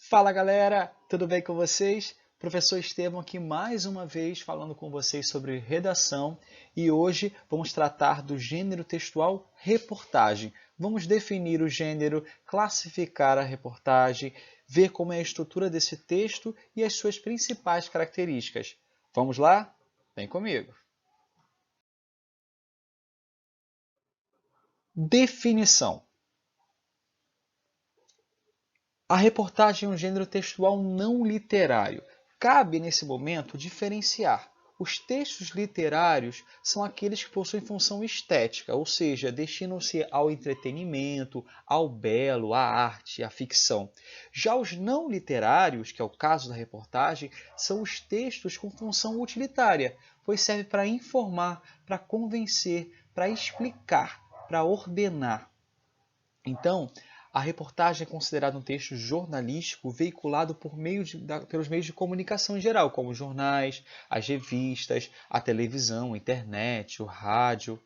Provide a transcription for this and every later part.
Fala galera, tudo bem com vocês? Professor Estevam aqui mais uma vez falando com vocês sobre redação e hoje vamos tratar do gênero textual reportagem. Vamos definir o gênero, classificar a reportagem, ver como é a estrutura desse texto e as suas principais características. Vamos lá? Vem comigo! Definição. A reportagem é um gênero textual não literário. Cabe, nesse momento, diferenciar. Os textos literários são aqueles que possuem função estética, ou seja, destinam-se ao entretenimento, ao belo, à arte, à ficção. Já os não literários, que é o caso da reportagem, são os textos com função utilitária, pois serve para informar, para convencer, para explicar, para ordenar. Então, a reportagem é considerada um texto jornalístico veiculado pelos meios de comunicação em geral, como os jornais, as revistas, a televisão, a internet, o rádio.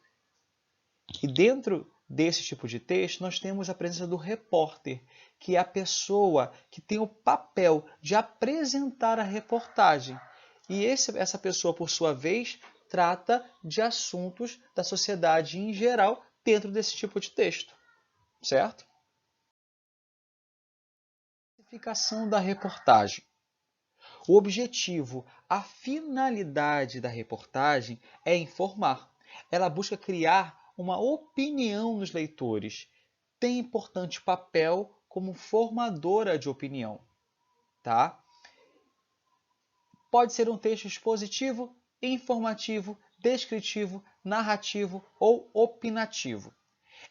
E dentro desse tipo de texto, nós temos a presença do repórter, que é a pessoa que tem o papel de apresentar a reportagem. E essa pessoa, por sua vez, trata de assuntos da sociedade em geral dentro desse tipo de texto, certo? Classificação da reportagem. O objetivo, a finalidade da reportagem é informar. Ela busca criar uma opinião nos leitores. Tem importante papel como formadora de opinião, tá? Pode ser um texto expositivo, informativo, descritivo, narrativo ou opinativo.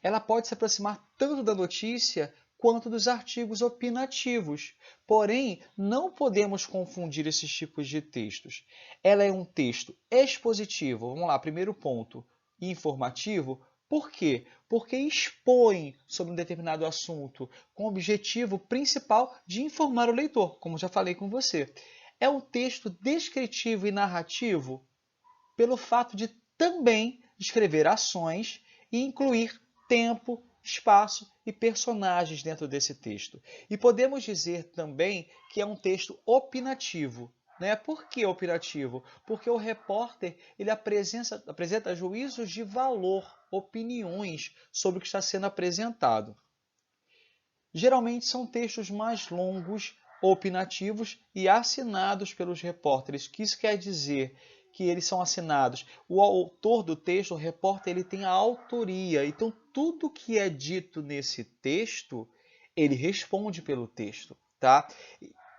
Ela pode se aproximar tanto da notícia quanto dos artigos opinativos. Porém, não podemos confundir esses tipos de textos. Ela é um texto expositivo, vamos lá, primeiro ponto, e informativo. Por quê? Porque expõe sobre um determinado assunto com o objetivo principal de informar o leitor, como já falei com você. É um texto descritivo e narrativo pelo fato de também descrever ações e incluir tempo, espaço e personagens dentro desse texto. E podemos dizer também que é um texto opinativo. Né? Por que opinativo? Porque o repórter ele apresenta juízos de valor, opiniões sobre o que está sendo apresentado. Geralmente são textos mais longos, opinativos e assinados pelos repórteres. O que isso quer dizer? Que eles são assinados. O autor do texto, o repórter, ele tem a autoria. Então, tudo que é dito nesse texto, ele responde pelo texto, tá?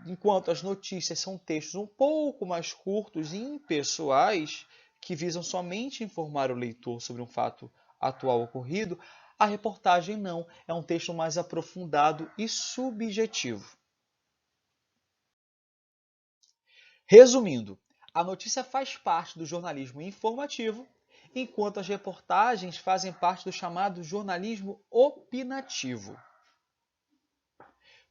Enquanto as notícias são textos um pouco mais curtos e impessoais, que visam somente informar o leitor sobre um fato atual ocorrido, a reportagem não, é um texto mais aprofundado e subjetivo. Resumindo, a notícia faz parte do jornalismo informativo, enquanto as reportagens fazem parte do chamado jornalismo opinativo.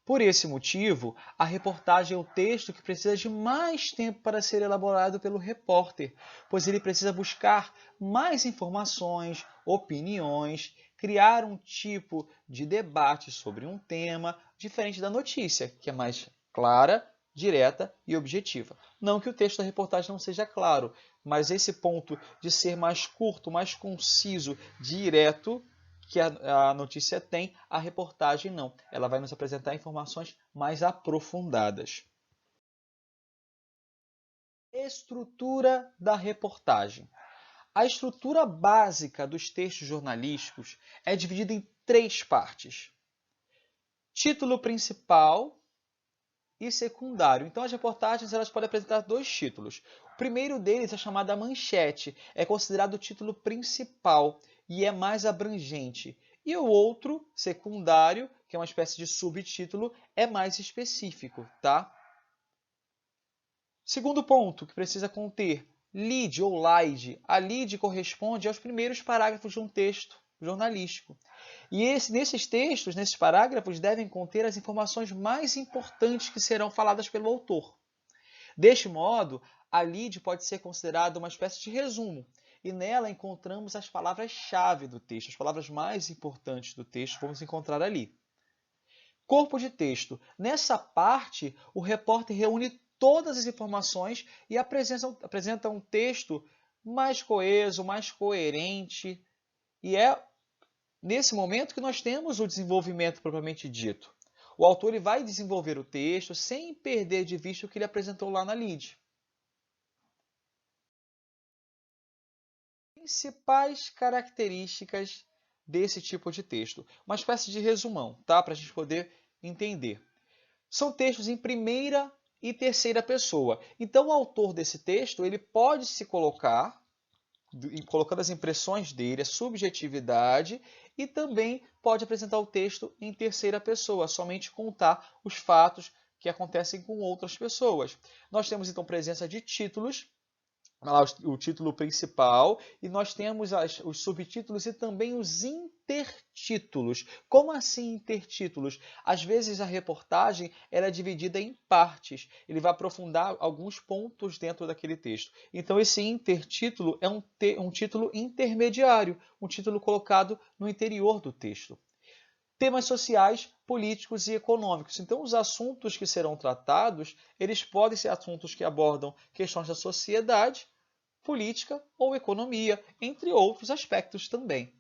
Por esse motivo, a reportagem é o texto que precisa de mais tempo para ser elaborado pelo repórter, pois ele precisa buscar mais informações, opiniões, criar um tipo de debate sobre um tema, diferente da notícia, que é mais clara, direta e objetiva. Não que o texto da reportagem não seja claro, mas esse ponto de ser mais curto, mais conciso, direto, que a notícia tem, a reportagem não. Ela vai nos apresentar informações mais aprofundadas. Estrutura da reportagem. A estrutura básica dos textos jornalísticos é dividida em três partes: título principal e secundário. Então, as reportagens elas podem apresentar dois títulos. O primeiro deles é chamado manchete, é considerado o título principal e é mais abrangente. E o outro, secundário, que é uma espécie de subtítulo, é mais específico, tá? Segundo ponto que precisa conter lead ou lead. A lead corresponde aos primeiros parágrafos de um texto jornalístico. E nesses textos, nesses parágrafos, devem conter as informações mais importantes que serão faladas pelo autor. Deste modo, a lead pode ser considerada uma espécie de resumo, e nela encontramos as palavras-chave do texto, as palavras mais importantes do texto vamos encontrar ali. Corpo de texto. Nessa parte, o repórter reúne todas as informações e apresenta um texto mais coeso, mais coerente. E é nesse momento que nós temos o desenvolvimento propriamente dito. O autor ele vai desenvolver o texto sem perder de vista o que ele apresentou lá na lead. Principais características desse tipo de texto. Uma espécie de resumão, tá? Para a gente poder entender. São textos em primeira e terceira pessoa. Então, o autor desse texto ele pode se colocar, colocando as impressões dele, a subjetividade, e também pode apresentar o texto em terceira pessoa, somente contar os fatos que acontecem com outras pessoas. Nós temos, então, presença de títulos, o título principal, e nós temos os subtítulos e também os intertítulos. Como assim intertítulos? Às vezes a reportagem era dividida em partes. Ele vai aprofundar alguns pontos dentro daquele texto. Então esse intertítulo é um título intermediário, um título colocado no interior do texto. Temas sociais, políticos e econômicos. Então, os assuntos que serão tratados, eles podem ser assuntos que abordam questões da sociedade, política ou economia, entre outros aspectos também.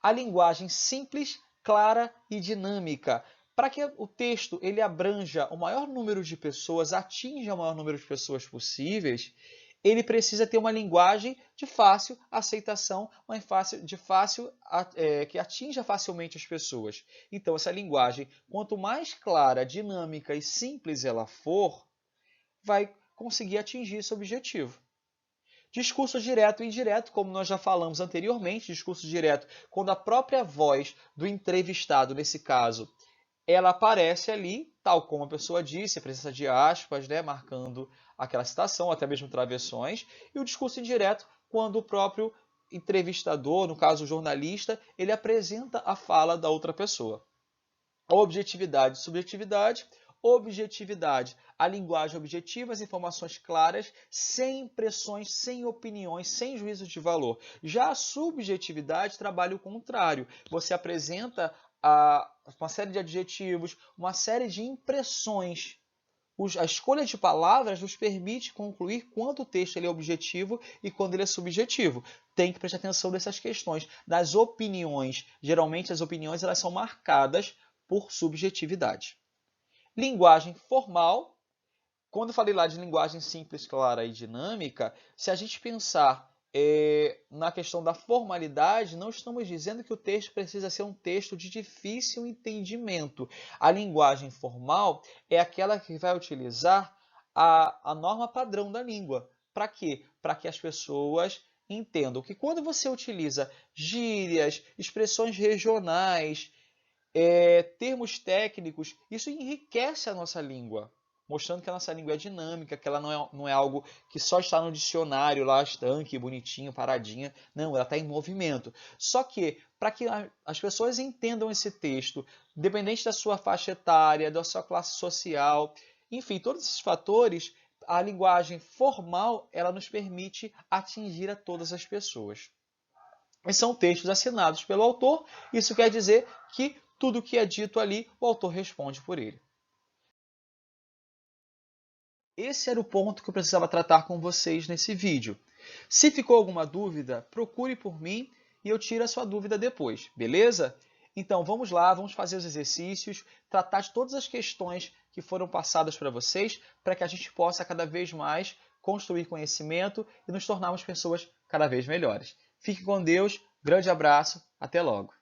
A linguagem simples, clara e dinâmica. Para que o texto ele abranja o maior número de pessoas, atinja o maior número de pessoas possíveis, ele precisa ter uma linguagem de fácil aceitação, que atinja facilmente as pessoas. Então, essa linguagem, quanto mais clara, dinâmica e simples ela for, vai conseguir atingir esse objetivo. Discurso direto e indireto, como nós já falamos anteriormente, discurso direto, quando a própria voz do entrevistado, nesse caso, ela aparece ali, tal como a pessoa disse, a presença de aspas, né, marcando aquela citação, até mesmo travessões, e o discurso indireto, quando o próprio entrevistador, no caso o jornalista, ele apresenta a fala da outra pessoa. Objetividade e subjetividade. Objetividade, a linguagem objetiva, as informações claras, sem impressões, sem opiniões, sem juízo de valor. Já a subjetividade trabalha o contrário. Você apresenta uma série de adjetivos, uma série de impressões. A escolha de palavras nos permite concluir quando o texto ele é objetivo e quando ele é subjetivo. Tem que prestar atenção nessas questões. Das opiniões, geralmente as opiniões elas são marcadas por subjetividade. Linguagem formal. Quando eu falei lá de linguagem simples, clara e dinâmica, se a gente pensar na questão da formalidade, não estamos dizendo que o texto precisa ser um texto de difícil entendimento. A linguagem formal é aquela que vai utilizar a norma padrão da língua. Para quê? Para que as pessoas entendam que quando você utiliza gírias, expressões regionais, termos técnicos, isso enriquece a nossa língua, mostrando que a nossa língua é dinâmica, que ela não é algo que só está no dicionário lá, estanque, bonitinho, paradinha. Não, ela está em movimento. Só que, para que as pessoas entendam esse texto, independente da sua faixa etária, da sua classe social, enfim, todos esses fatores, a linguagem formal, ela nos permite atingir a todas as pessoas. E são textos assinados pelo autor, isso quer dizer que tudo o que é dito ali, o autor responde por ele. Esse era o ponto que eu precisava tratar com vocês nesse vídeo. Se ficou alguma dúvida, procure por mim e eu tiro a sua dúvida depois, beleza? Então vamos lá, vamos fazer os exercícios, tratar de todas as questões que foram passadas para vocês, para que a gente possa cada vez mais construir conhecimento e nos tornarmos pessoas cada vez melhores. Fique com Deus, grande abraço, até logo!